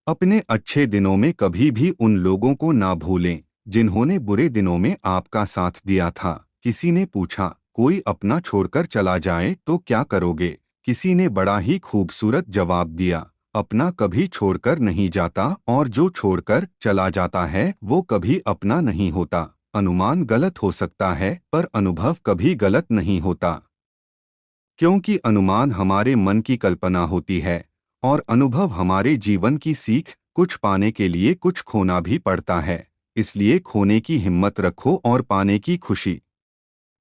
अपने अच्छे दिनों में कभी भी उन लोगों को ना भूलें जिन्होंने बुरे दिनों में आपका साथ दिया था। किसी ने पूछा, कोई अपना छोड़कर चला जाए तो क्या करोगे? किसी ने बड़ा ही खूबसूरत जवाब दिया, अपना कभी छोड़कर नहीं जाता और जो छोड़कर चला जाता है वो कभी अपना नहीं होता। अनुमान गलत हो सकता है पर अनुभव कभी गलत नहीं होता, क्योंकि अनुमान हमारे मन की कल्पना होती है और अनुभव हमारे जीवन की सीख। कुछ पाने के लिए कुछ खोना भी पड़ता है, इसलिए खोने की हिम्मत रखो और पाने की खुशी।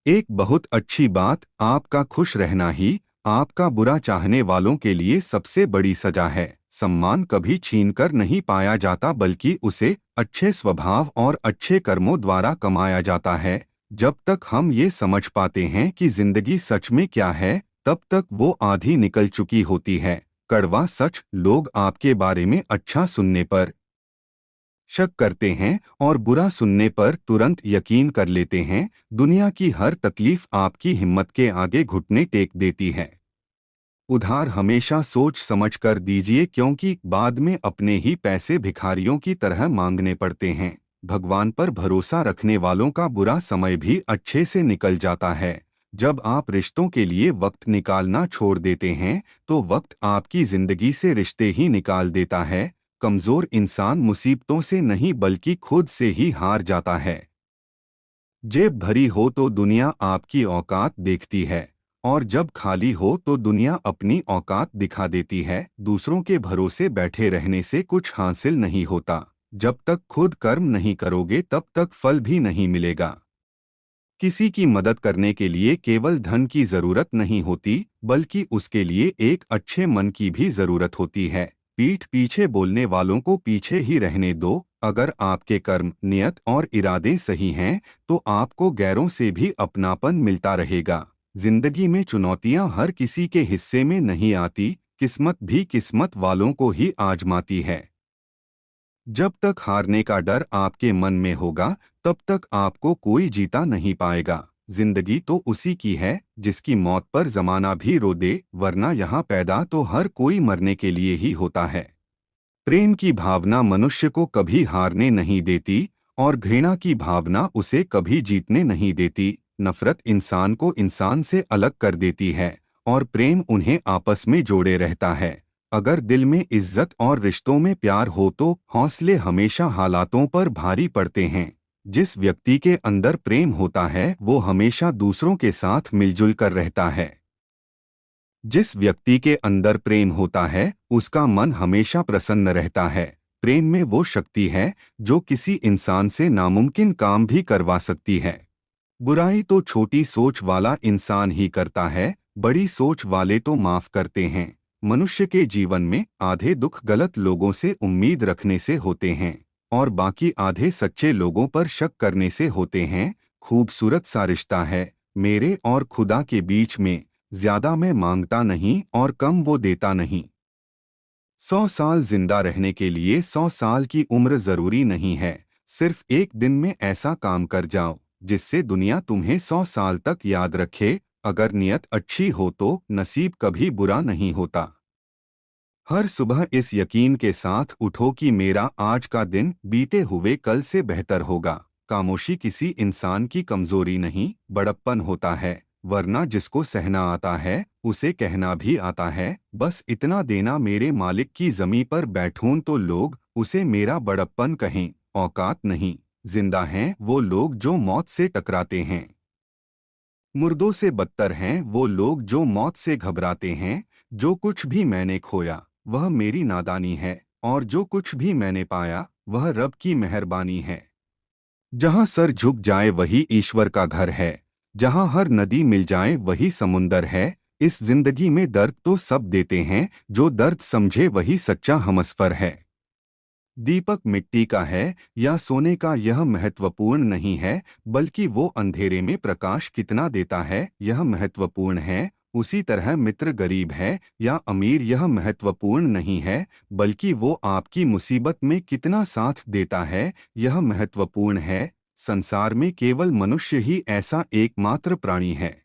एक बहुत अच्छी बात, आपका खुश रहना ही आपका बुरा चाहने वालों के लिए सबसे बड़ी सजा है। सम्मान कभी छीनकर नहीं पाया जाता बल्कि उसे अच्छे स्वभाव और अच्छे कर्मों द्वारा कमाया जाता है। जब तक हम ये समझ पाते हैं कि जिंदगी सच में क्या है, तब तक वो आधी निकल चुकी होती है। कड़वा सच, लोग आपके बारे में अच्छा सुनने पर शक करते हैं और बुरा सुनने पर तुरंत यकीन कर लेते हैं। दुनिया की हर तकलीफ आपकी हिम्मत के आगे घुटने टेक देती है। उधार हमेशा सोच समझ कर दीजिए, क्योंकि बाद में अपने ही पैसे भिखारियों की तरह मांगने पड़ते हैं। भगवान पर भरोसा रखने वालों का बुरा समय भी अच्छे से निकल जाता है। जब आप रिश्तों के लिए वक्त निकालना छोड़ देते हैं तो वक्त आपकी जिंदगी से रिश्ते ही निकाल देता है। कमजोर इंसान मुसीबतों से नहीं बल्कि खुद से ही हार जाता है। जेब भरी हो तो दुनिया आपकी औकात देखती है और जब खाली हो तो दुनिया अपनी औकात दिखा देती है। दूसरों के भरोसे बैठे रहने से कुछ हासिल नहीं होता। जब तक खुद कर्म नहीं करोगे तब तक फल भी नहीं मिलेगा। किसी की मदद करने के लिए केवल धन की जरूरत नहीं होती, बल्कि उसके लिए एक अच्छे मन की भी जरूरत होती है। पीठ पीछे बोलने वालों को पीछे ही रहने दो। अगर आपके कर्म, नियत और इरादे सही हैं, तो आपको गैरों से भी अपनापन मिलता रहेगा। जिंदगी में चुनौतियां हर किसी के हिस्से में नहीं आती, किस्मत भी किस्मत वालों को ही आजमाती है। जब तक हारने का डर आपके मन में होगा, तब तक आपको कोई जीता नहीं पाएगा। जिंदगी तो उसी की है जिसकी मौत पर जमाना भी रो दे, वरना यहाँ पैदा तो हर कोई मरने के लिए ही होता है। प्रेम की भावना मनुष्य को कभी हारने नहीं देती और घृणा की भावना उसे कभी जीतने नहीं देती। नफरत इंसान को इंसान से अलग कर देती है और प्रेम उन्हें आपस में जोड़े रहता है। अगर दिल में इज्जत और रिश्तों में प्यार हो तो हौसले हमेशा हालातों पर भारी पड़ते हैं। जिस व्यक्ति के अंदर प्रेम होता है वो हमेशा दूसरों के साथ मिलजुल कर रहता है। जिस व्यक्ति के अंदर प्रेम होता है उसका मन हमेशा प्रसन्न रहता है। प्रेम में वो शक्ति है जो किसी इंसान से नामुमकिन काम भी करवा सकती है। बुराई तो छोटी सोच वाला इंसान ही करता है, बड़ी सोच वाले तो माफ करते हैं। मनुष्य के जीवन में आधे दुख गलत लोगों से उम्मीद रखने से होते हैं और बाकी आधे सच्चे लोगों पर शक करने से होते हैं। खूबसूरत सा रिश्ता है मेरे और खुदा के बीच में, ज्यादा मैं मांगता नहीं और कम वो देता नहीं। 100 साल जिंदा रहने के लिए 100 साल की उम्र जरूरी नहीं है। सिर्फ एक दिन में ऐसा काम कर जाओ जिससे दुनिया तुम्हें 100 साल तक याद रखे। अगर नियत अच्छी हो तो नसीब कभी बुरा नहीं होता। हर सुबह इस यकीन के साथ उठो कि मेरा आज का दिन बीते हुए कल से बेहतर होगा। खामोशी किसी इंसान की कमजोरी नहीं, बड़प्पन होता है। वरना जिसको सहना आता है उसे कहना भी आता है। बस इतना देना, मेरे मालिक की जमी पर बैठूं तो लोग उसे मेरा बड़प्पन कहें। औकात नहीं, जिंदा हैं वो लोग जो मौत से टकराते हैं। मुर्दों से बदतर हैं वो लोग जो मौत से घबराते हैं। जो कुछ भी मैंने खोया वह मेरी नादानी है और जो कुछ भी मैंने पाया वह रब की मेहरबानी है। जहाँ सर झुक जाए वही ईश्वर का घर है। जहाँ हर नदी मिल जाए वही समुंदर है। इस जिंदगी में दर्द तो सब देते हैं, जो दर्द समझे वही सच्चा हमसफर है। दीपक मिट्टी का है या सोने का यह महत्वपूर्ण नहीं है, बल्कि वो अंधेरे में प्रकाश कितना देता है यह महत्वपूर्ण है। उसी तरह मित्र गरीब है या अमीर यह महत्वपूर्ण नहीं है, बल्कि वो आपकी मुसीबत में कितना साथ देता है यह महत्वपूर्ण है। संसार में केवल मनुष्य ही ऐसा एकमात्र प्राणी है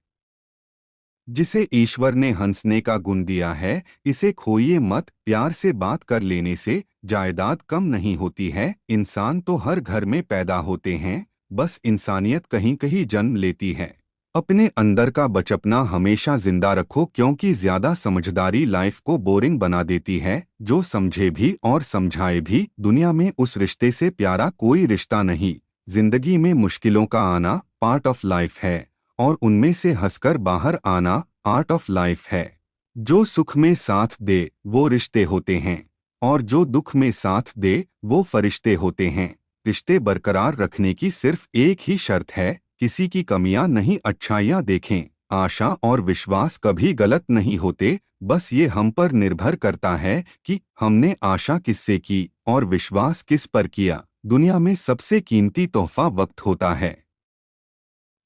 जिसे ईश्वर ने हंसने का गुण दिया है, इसे खोइए मत। प्यार से बात कर लेने से जायदाद कम नहीं होती है। इंसान तो हर घर में पैदा होते हैं, बस इंसानियत कहीं कहीं जन्म लेती है। अपने अंदर का बचपना हमेशा जिंदा रखो, क्योंकि ज्यादा समझदारी लाइफ को बोरिंग बना देती है। जो समझे भी और समझाए भी, दुनिया में उस रिश्ते से प्यारा कोई रिश्ता नहीं। जिंदगी में मुश्किलों का आना पार्ट ऑफ लाइफ है, और उनमें से हंसकर बाहर आना आर्ट ऑफ लाइफ है। जो सुख में साथ दे वो रिश्ते होते हैं, और जो दुख में साथ दे वो फरिश्ते होते हैं। रिश्ते बरकरार रखने की सिर्फ एक ही शर्त है, किसी की कमियां नहीं अच्छाइयां देखें। आशा और विश्वास कभी गलत नहीं होते, बस ये हम पर निर्भर करता है कि हमने आशा किससे की और विश्वास किस पर किया। दुनिया में सबसे कीमती तोहफा वक्त होता है,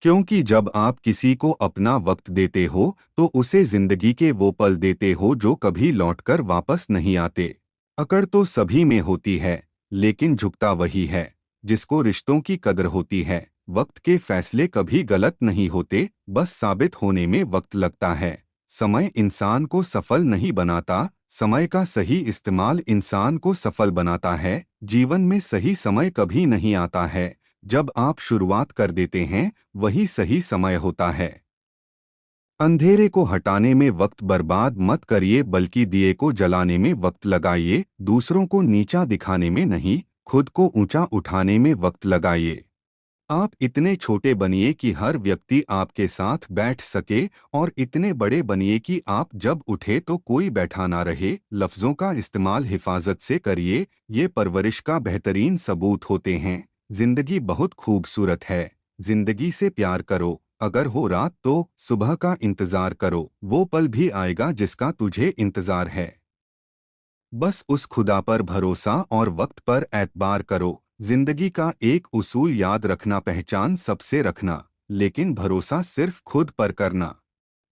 क्योंकि जब आप किसी को अपना वक्त देते हो तो उसे जिंदगी के वो पल देते हो जो कभी लौटकर वापस नहीं आते। अकड़ तो सभी में होती है, लेकिन झुकता वही है जिसको रिश्तों की कदर होती है। वक्त के फैसले कभी गलत नहीं होते, बस साबित होने में वक्त लगता है। समय इंसान को सफल नहीं बनाता, समय का सही इस्तेमाल इंसान को सफल बनाता है। जीवन में सही समय कभी नहीं आता है, जब आप शुरुआत कर देते हैं वही सही समय होता है। अंधेरे को हटाने में वक्त बर्बाद मत करिए, बल्कि दिए को जलाने में वक्त लगाइए। दूसरों को नीचा दिखाने में नहीं, खुद को ऊंचा उठाने में वक्त लगाइए। आप इतने छोटे बनिए कि हर व्यक्ति आपके साथ बैठ सके, और इतने बड़े बनिए कि आप जब उठे तो कोई बैठा ना रहे। लफ्जों का इस्तेमाल हिफाजत से करिए, ये परवरिश का बेहतरीन सबूत होते हैं। जिंदगी बहुत खूबसूरत है, जिंदगी से प्यार करो। अगर हो रात तो सुबह का इंतजार करो, वो पल भी आएगा जिसका तुझे इंतजार है। बस उस खुदा पर भरोसा और वक्त पर एतबार करो। जिंदगी का एक उसूल याद रखना, पहचान सबसे रखना, लेकिन भरोसा सिर्फ खुद पर करना।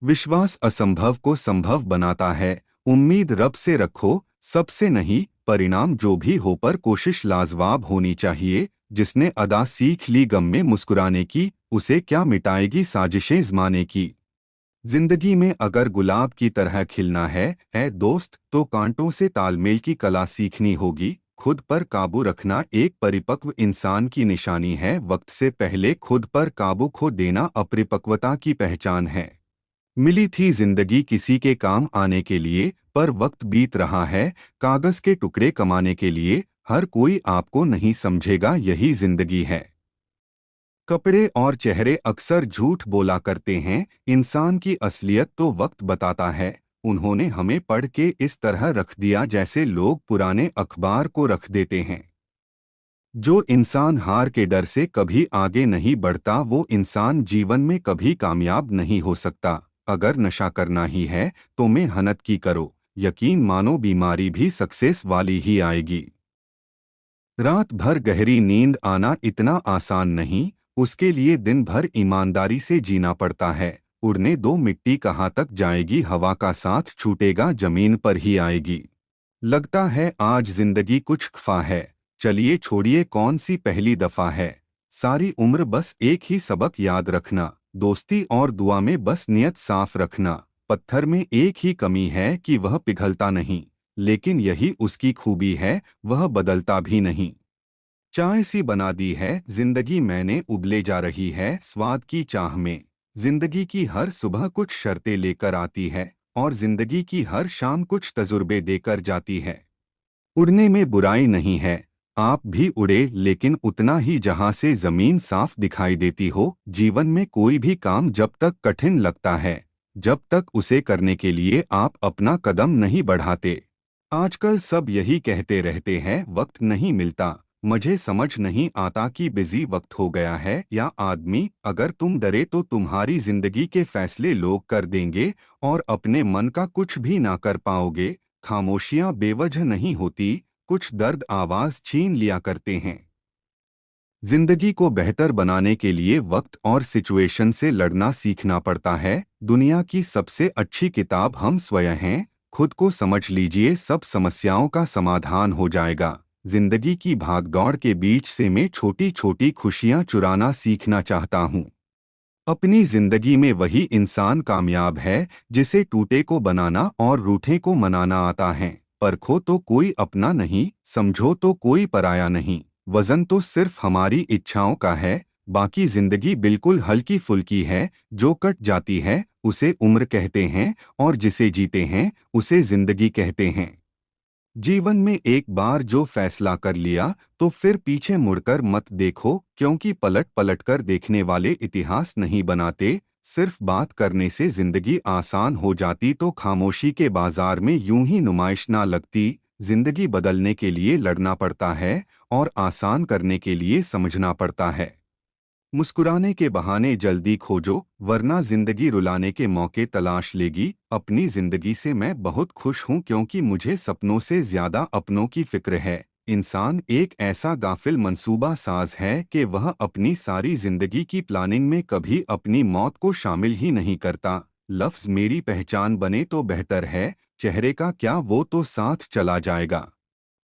विश्वास असंभव को संभव बनाता है। उम्मीद रब से रखो, सबसे नहीं। परिणाम जो भी हो पर कोशिश लाजवाब होनी चाहिए। जिसने अदा सीख ली गम में मुस्कुराने की, उसे क्या मिटाएगी साजिशें ज़माने की। जिंदगी में अगर गुलाब की तरह खिलना है ऐ दोस्त, तो कांटों से तालमेल की कला सीखनी होगी। खुद पर काबू रखना एक परिपक्व इंसान की निशानी है। वक्त से पहले खुद पर काबू खो देना अपरिपक्वता की पहचान है। मिली थी जिंदगी किसी के काम आने के लिए, पर वक्त बीत रहा है कागज के टुकड़े कमाने के लिए। हर कोई आपको नहीं समझेगा, यही जिंदगी है। कपड़े और चेहरे अक्सर झूठ बोला करते हैं, इंसान की असलियत तो वक्त बताता है। उन्होंने हमें पढ़ के इस तरह रख दिया जैसे लोग पुराने अखबार को रख देते हैं। जो इंसान हार के डर से कभी आगे नहीं बढ़ता, वो इंसान जीवन में कभी कामयाब नहीं हो सकता। अगर नशा करना ही है तो मेहनत की करो, यकीन मानो बीमारी भी सक्सेस वाली ही आएगी। रात भर गहरी नींद आना इतना आसान नहीं, उसके लिए दिन भर ईमानदारी से जीना पड़ता है। उड़ने दो मिट्टी कहाँ तक जाएगी, हवा का साथ छूटेगा जमीन पर ही आएगी। लगता है आज जिंदगी कुछ खफा है, चलिए छोड़िए कौन सी पहली दफा है। सारी उम्र बस एक ही सबक याद रखना, दोस्ती और दुआ में बस नियत साफ रखना। पत्थर में एक ही कमी है कि वह पिघलता नहीं, लेकिन यही उसकी खूबी है, वह बदलता भी नहीं। चाय सी बना दी है जिंदगी मैंने, उबले जा रही है स्वाद की चाह में। जिंदगी की हर सुबह कुछ शर्तें लेकर आती है, और जिंदगी की हर शाम कुछ तजुर्बे देकर जाती है। उड़ने में बुराई नहीं है, आप भी उड़े, लेकिन उतना ही जहां से जमीन साफ दिखाई देती हो। जीवन में कोई भी काम जब तक कठिन लगता है, जब तक उसे करने के लिए आप अपना कदम नहीं बढ़ाते। आजकल सब यही कहते रहते हैं वक्त नहीं मिलता। मुझे समझ नहीं आता कि बिजी वक्त हो गया है या आदमी। अगर तुम डरे तो तुम्हारी जिंदगी के फैसले लोग कर देंगे, और अपने मन का कुछ भी ना कर पाओगे। खामोशियां बेवजह नहीं होती, कुछ दर्द आवाज छीन लिया करते हैं। जिंदगी को बेहतर बनाने के लिए वक्त और सिचुएशन से लड़ना सीखना पड़ता है। दुनिया की सबसे अच्छी किताब हम स्वयं हैं। खुद को समझ लीजिए, सब समस्याओं का समाधान हो जाएगा। जिंदगी की भागदौड़ के बीच से मैं छोटी छोटी खुशियां चुराना सीखना चाहता हूँ। अपनी जिंदगी में वही इंसान कामयाब है जिसे टूटे को बनाना और रूठे को मनाना आता है। परखो तो कोई अपना नहीं, समझो तो कोई पराया नहीं। वजन तो सिर्फ हमारी इच्छाओं का है, बाकी जिंदगी बिल्कुल हल्की फुल्की है। जो कट जाती है उसे उम्र कहते हैं, और जिसे जीते हैं उसे जिंदगी कहते हैं। जीवन में एक बार जो फैसला कर लिया तो फिर पीछे मुड़कर मत देखो, क्योंकि पलट पलट कर देखने वाले इतिहास नहीं बनाते। सिर्फ बात करने से जिंदगी आसान हो जाती तो खामोशी के बाजार में यूं ही नुमाइश ना लगती। जिंदगी बदलने के लिए लड़ना पड़ता है, और आसान करने के लिए समझना पड़ता है। मुस्कुराने के बहाने जल्दी खोजो, वरना जिंदगी रुलाने के मौके तलाश लेगी। अपनी जिंदगी से मैं बहुत खुश हूँ, क्योंकि मुझे सपनों से ज्यादा अपनों की फिक्र है। इंसान एक ऐसा गाफिल मंसूबा साज है कि वह अपनी सारी जिंदगी की प्लानिंग में कभी अपनी मौत को शामिल ही नहीं करता। लफ्ज मेरी पहचान बने तो बेहतर है, चेहरे का क्या वो तो साथ चला जाएगा।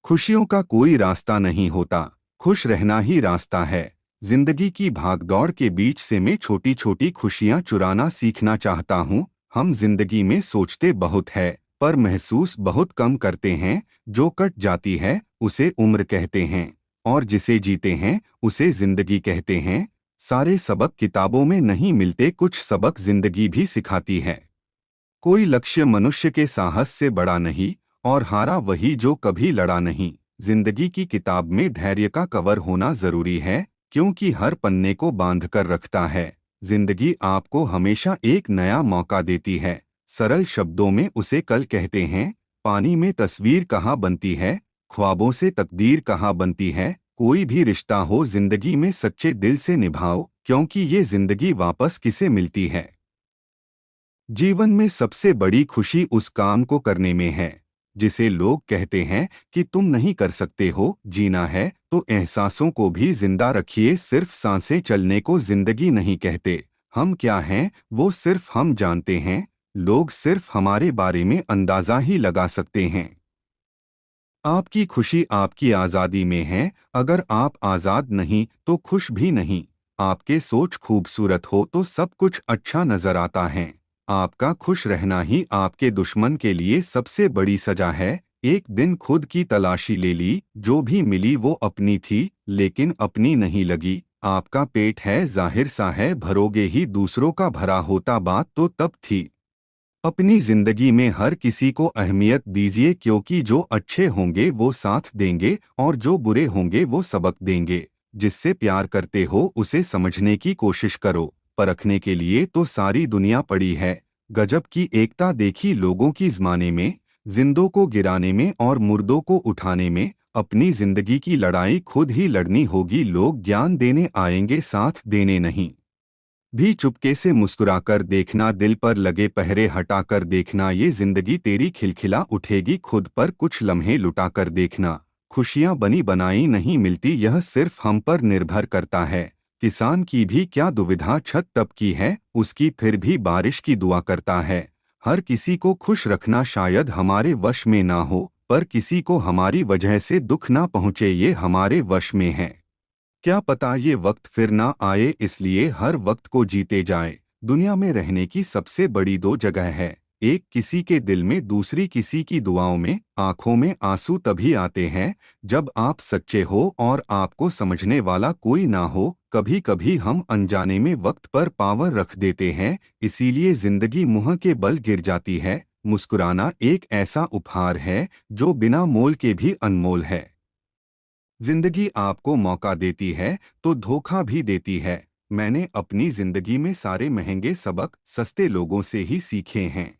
खुशियों का कोई रास्ता नहीं होता, खुश रहना ही रास्ता है। जिंदगी की भागदौड़ के बीच से मैं छोटी छोटी खुशियां चुराना सीखना चाहता हूँ। हम जिंदगी में सोचते बहुत है, पर महसूस बहुत कम करते हैं। जो कट जाती है उसे उम्र कहते हैं, और जिसे जीते हैं उसे जिंदगी कहते हैं। सारे सबक किताबों में नहीं मिलते, कुछ सबक जिंदगी भी सिखाती है। कोई लक्ष्य मनुष्य के साहस से बड़ा नहीं, और हारा वही जो कभी लड़ा नहीं। जिंदगी की किताब में धैर्य का कवर होना जरूरी है, क्योंकि हर पन्ने को बांध कर रखता है। जिंदगी आपको हमेशा एक नया मौका देती है। सरल शब्दों में उसे कल कहते हैं। पानी में तस्वीर कहाँ बनती है, ख्वाबों से तकदीर कहाँ बनती है। कोई भी रिश्ता हो जिंदगी में सच्चे दिल से निभाओ, क्योंकि ये जिंदगी वापस किसे मिलती है। जीवन में सबसे बड़ी खुशी उस काम को करने में है जिसे लोग कहते हैं कि तुम नहीं कर सकते हो। जीना है तो एहसासों को भी जिंदा रखिए, सिर्फ सांसें चलने को जिंदगी नहीं कहते। हम क्या हैं वो सिर्फ हम जानते हैं, लोग सिर्फ हमारे बारे में अंदाजा ही लगा सकते हैं। आपकी खुशी आपकी आज़ादी में है, अगर आप आज़ाद नहीं तो खुश भी नहीं। आपके सोच खूबसूरत हो तो सब कुछ अच्छा नजर आता है। आपका खुश रहना ही आपके दुश्मन के लिए सबसे बड़ी सजा है। एक दिन खुद की तलाशी ले ली, जो भी मिली वो अपनी थी, लेकिन अपनी नहीं लगी। आपका पेट है जाहिर सा है, भरोगे ही दूसरों का भरा होता, बात तो तब थी। अपनी जिंदगी में हर किसी को अहमियत दीजिए, क्योंकि जो अच्छे होंगे वो साथ देंगे, और जो बुरे होंगे वो सबक देंगे। जिससे प्यार करते हो उसे समझने की कोशिश करो, परखने के लिए तो सारी दुनिया पड़ी है। गजब की एकता देखी लोगों की ज़माने में, जिंदों को गिराने में और मुर्दों को उठाने में। अपनी जिंदगी की लड़ाई खुद ही लड़नी होगी, लोग ज्ञान देने आएंगे साथ देने नहीं। भी चुपके से मुस्कुराकर देखना, दिल पर लगे पहरे हटाकर देखना। ये जिंदगी तेरी खिलखिला उठेगी, खुद पर कुछ लम्हे लुटाकर देखना। खुशियां बनी बनाई नहीं मिलती, यह सिर्फ हम पर निर्भर करता है। किसान की भी क्या दुविधा, छत तब की है उसकी, फिर भी बारिश की दुआ करता है। हर किसी को खुश रखना शायद हमारे वश में ना हो, पर किसी को हमारी वजह से दुख ना पहुँचे ये हमारे वश में है। क्या पता ये वक्त फिर ना आए, इसलिए हर वक्त को जीते जाए। दुनिया में रहने की सबसे बड़ी दो जगह है, एक किसी के दिल में, दूसरी किसी की दुआओं में। आंखों में आंसू तभी आते हैं जब आप सच्चे हो और आपको समझने वाला कोई ना हो। कभी कभी हम अनजाने में वक्त पर पावर रख देते हैं, इसीलिए जिंदगी मुंह के बल गिर जाती है। मुस्कुराना एक ऐसा उपहार है जो बिना मोल के भी अनमोल है। जिंदगी आपको मौका देती है तो धोखा भी देती है। मैंने अपनी जिंदगी में सारे महंगे सबक सस्ते लोगों से ही सीखे हैं।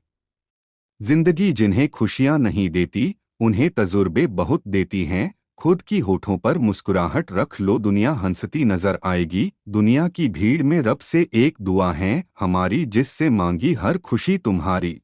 जिंदगी जिन्हें खुशियां नहीं देती उन्हें तजुर्बे बहुत देती हैं। खुद की होठों पर मुस्कुराहट रख लो, दुनिया हंसती नजर आएगी। दुनिया की भीड़ में रब से एक दुआ है हमारी, जिससे मांगी हर खुशी तुम्हारी।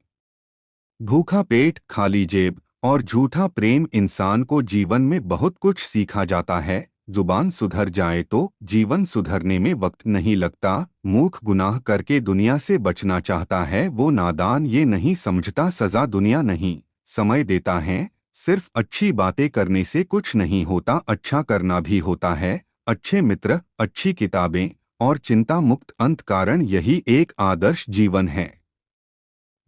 भूखा पेट खाली जेब और झूठा प्रेम, इंसान को जीवन में बहुत कुछ सीखा जाता है। जुबान सुधर जाए तो जीवन सुधरने में वक्त नहीं लगता। मूर्ख गुनाह करके दुनिया से बचना चाहता है वो नादान, ये नहीं समझता सजा दुनिया नहीं समय देता है। सिर्फ अच्छी बातें करने से कुछ नहीं होता, अच्छा करना भी होता है। अच्छे मित्र, अच्छी किताबें और चिंता मुक्त अंत कारण यही एक आदर्श जीवन है।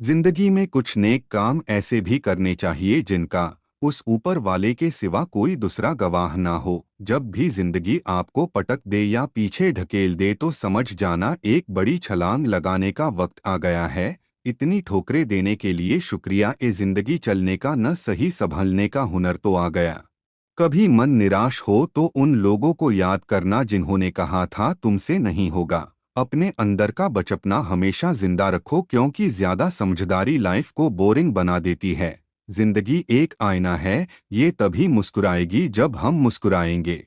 जिंदगी में कुछ नेक काम ऐसे भी करने चाहिए जिनका उस ऊपर वाले के सिवा कोई दूसरा गवाह ना हो। जब भी जिंदगी आपको पटक दे या पीछे ढकेल दे तो समझ जाना एक बड़ी छलांग लगाने का वक्त आ गया है। इतनी ठोकरें देने के लिए शुक्रिया, ए जिंदगी चलने का न सही संभलने का हुनर तो आ गया। कभी मन निराश हो तो उन लोगों को याद करना जिन्होंने कहा था तुमसे नहीं होगा। अपने अंदर का बचपना हमेशा जिंदा रखो, क्योंकि ज्यादा समझदारी लाइफ को बोरिंग बना देती है। जिंदगी एक आईना है, ये तभी मुस्कुराएगी जब हम मुस्कुराएंगे।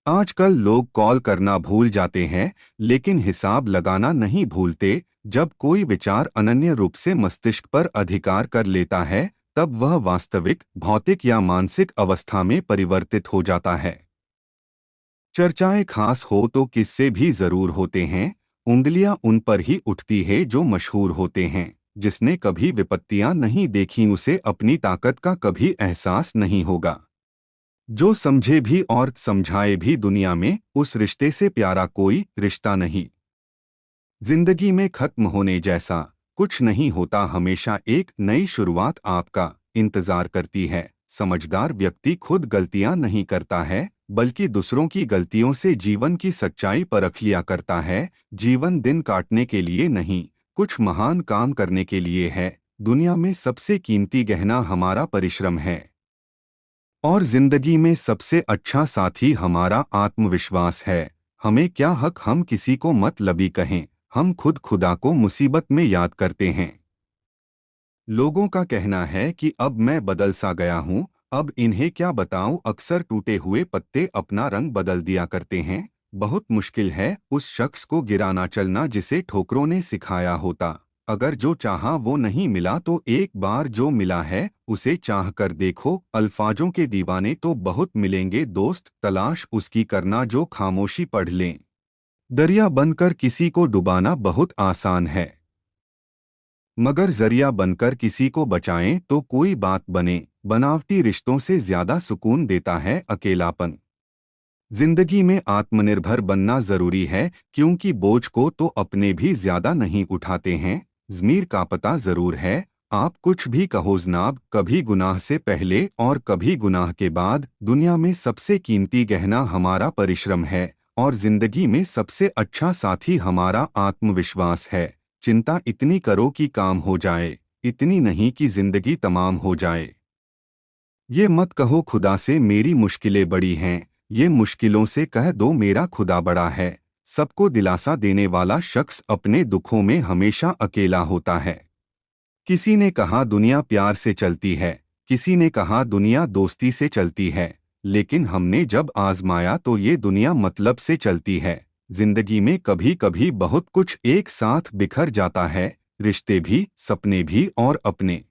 आजकल लोग कॉल करना भूल जाते हैं, लेकिन हिसाब लगाना नहीं भूलते। जब कोई विचार अनन्य रूप से मस्तिष्क पर अधिकार कर लेता है, तब वह वास्तविक, भौतिक या मानसिक अवस्था में परिवर्तित हो जाता है। चर्चाएं खास हो तो किस्से भी जरूर होते हैं। उंगलियां उन पर ही उठती है जो मशहूर होते हैं। जिसने कभी विपत्तियां नहीं देखी उसे अपनी ताकत का कभी एहसास नहीं होगा। जो समझे भी और समझाए भी दुनिया में, उस रिश्ते से प्यारा कोई रिश्ता नहीं। जिंदगी में खत्म होने जैसा कुछ नहीं होता, हमेशा एक नई शुरुआत आपका इंतजार करती है। समझदार व्यक्ति खुद गलतियां नहीं करता है, बल्कि दूसरों की गलतियों से जीवन की सच्चाई परख लिया करता है। जीवन दिन काटने के लिए नहीं, कुछ महान काम करने के लिए है। दुनिया में सबसे कीमती गहना हमारा परिश्रम है, और जिंदगी में सबसे अच्छा साथी हमारा आत्मविश्वास है। हमें क्या हक हम किसी को मतलबी कहें। हम खुद खुदा को मुसीबत में याद करते हैं। लोगों का कहना है कि अब मैं बदल सा गया हूँ, अब इन्हें क्या बताऊं। अक्सर टूटे हुए पत्ते अपना रंग बदल दिया करते हैं। बहुत मुश्किल है उस शख्स को गिराना चलना जिसे ठोकरों ने सिखाया होता। अगर जो चाहा वो नहीं मिला तो एक बार जो मिला है उसे चाह कर देखो। अल्फाजों के दीवाने तो बहुत मिलेंगे दोस्त, तलाश उसकी करना जो खामोशी पढ़ लें। दरिया बनकर किसी को डुबाना बहुत आसान है, मगर जरिया बनकर किसी को बचाएं तो कोई बात बने। बनावटी रिश्तों से ज्यादा सुकून देता है अकेलापन। जिंदगी में आत्मनिर्भर बनना जरूरी है, क्योंकि बोझ को तो अपने भी ज्यादा नहीं उठाते हैं। ज़मीर का पता जरूर है। आप कुछ भी कहो जनाब, कभी गुनाह से पहले और कभी गुनाह के बाद। दुनिया में सबसे कीमती गहना हमारा परिश्रम है, और जिंदगी में सबसे अच्छा साथी हमारा आत्मविश्वास है। चिंता इतनी करो कि काम हो जाए, इतनी नहीं कि जिंदगी तमाम हो जाए। ये मत कहो खुदा से मेरी मुश्किलें बड़ी हैं, ये मुश्किलों से कह दो मेरा खुदा बड़ा है। सबको दिलासा देने वाला शख्स अपने दुखों में हमेशा अकेला होता है। किसी ने कहा दुनिया प्यार से चलती है, किसी ने कहा दुनिया दोस्ती से चलती है, लेकिन हमने जब आजमाया तो ये दुनिया मतलब से चलती है। जिंदगी में कभी कभी बहुत कुछ एक साथ बिखर जाता है, रिश्ते भी, सपने भी और अपने।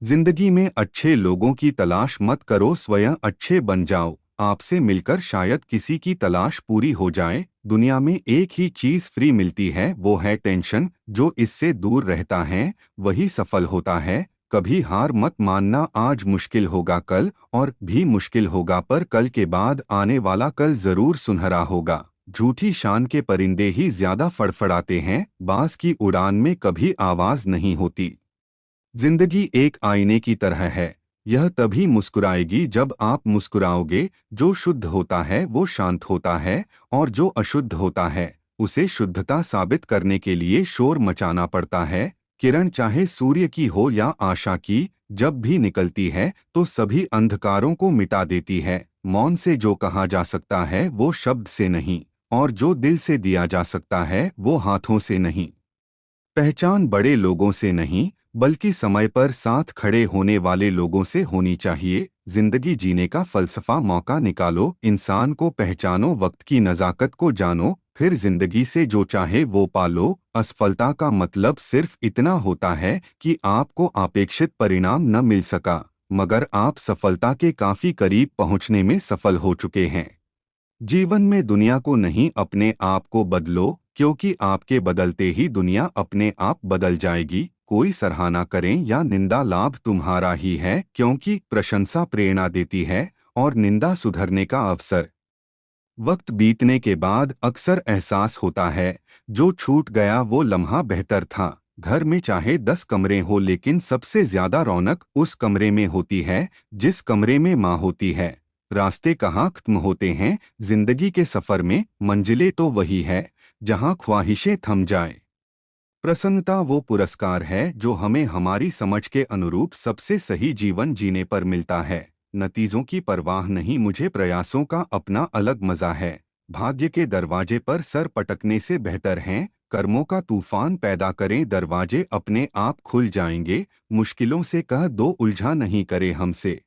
जिंदगी में अच्छे लोगों की तलाश मत करो, स्वयं अच्छे बन जाओ। आपसे मिलकर शायद किसी की तलाश पूरी हो जाए। दुनिया में एक ही चीज फ्री मिलती है, वो है टेंशन। जो इससे दूर रहता है वही सफल होता है। कभी हार मत मानना, आज मुश्किल होगा कल और भी मुश्किल होगा, पर कल के बाद आने वाला कल जरूर सुनहरा होगा। झूठी शान के परिंदे ही ज्यादा फड़फड़ाते हैं, बाज की उड़ान में कभी आवाज नहीं होती। जिंदगी एक आईने की तरह है, यह तभी मुस्कुराएगी जब आप मुस्कुराओगे। जो शुद्ध होता है वो शांत होता है, और जो अशुद्ध होता है उसे शुद्धता साबित करने के लिए शोर मचाना पड़ता है। किरण चाहे सूर्य की हो या आशा की, जब भी निकलती है तो सभी अंधकारों को मिटा देती है। मौन से जो कहा जा सकता है वो शब्द से नहीं, और जो दिल से दिया जा सकता है वो हाथों से नहीं। पहचान बड़े लोगों से नहीं, बल्कि समय पर साथ खड़े होने वाले लोगों से होनी चाहिए। जिंदगी जीने का फलसफा मौका निकालो, इंसान को पहचानो, वक्त की नज़ाकत को जानो, फिर जिंदगी से जो चाहे वो पालो। असफलता का मतलब सिर्फ इतना होता है कि आपको अपेक्षित परिणाम न मिल सका, मगर आप सफलता के काफी करीब पहुंचने में सफल हो चुके हैं। जीवन में दुनिया को नहीं, अपने आप को बदलो, क्योंकि आपके बदलते ही दुनिया अपने आप बदल जाएगी। कोई सराहना करें या निंदा, लाभ तुम्हारा ही है, क्योंकि प्रशंसा प्रेरणा देती है और निंदा सुधरने का अवसर। वक्त बीतने के बाद अक्सर एहसास होता है, जो छूट गया वो लम्हा बेहतर था। घर में चाहे 10 कमरे हो, लेकिन सबसे ज्यादा रौनक उस कमरे में होती है जिस कमरे में माँ होती है। रास्ते कहाँ खत्म होते हैं जिंदगी के सफर में, मंजिलें तो वही है जहाँ ख्वाहिशें थम जाए। प्रसन्नता वो पुरस्कार है जो हमें हमारी समझ के अनुरूप सबसे सही जीवन जीने पर मिलता है। नतीजों की परवाह नहीं, मुझे प्रयासों का अपना अलग मजा है। भाग्य के दरवाजे पर सर पटकने से बेहतर हैं कर्मों का तूफान पैदा करें, दरवाजे अपने आप खुल जाएंगे। मुश्किलों से कह दो उलझा नहीं करे हमसे।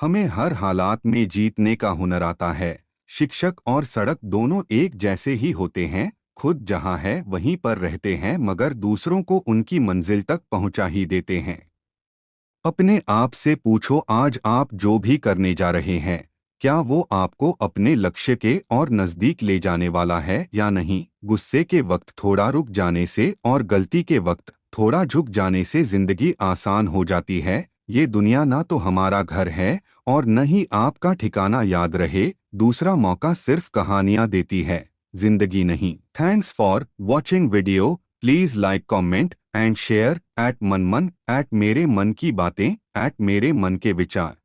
हमें हर हालात में जीतने का हुनर आता है। शिक्षक और सड़क दोनों एक जैसे ही होते हैं, खुद जहां है वहीं पर रहते हैं मगर दूसरों को उनकी मंजिल तक पहुंचा ही देते हैं। अपने आप से पूछो, आज आप जो भी करने जा रहे हैं, क्या वो आपको अपने लक्ष्य के और नज़दीक ले जाने वाला है या नहीं। गुस्से के वक्त थोड़ा रुक जाने से और गलती के वक्त थोड़ा झुक जाने से जिंदगी आसान हो जाती है। ये दुनिया ना तो हमारा घर है और न ही आपका ठिकाना, याद रहे दूसरा मौका सिर्फ कहानियां देती है, जिंदगी नहीं। Thanks for watching video. Please like, comment and share. @मनमन, @मेरे मन की बातें, @मेरे मन के विचार।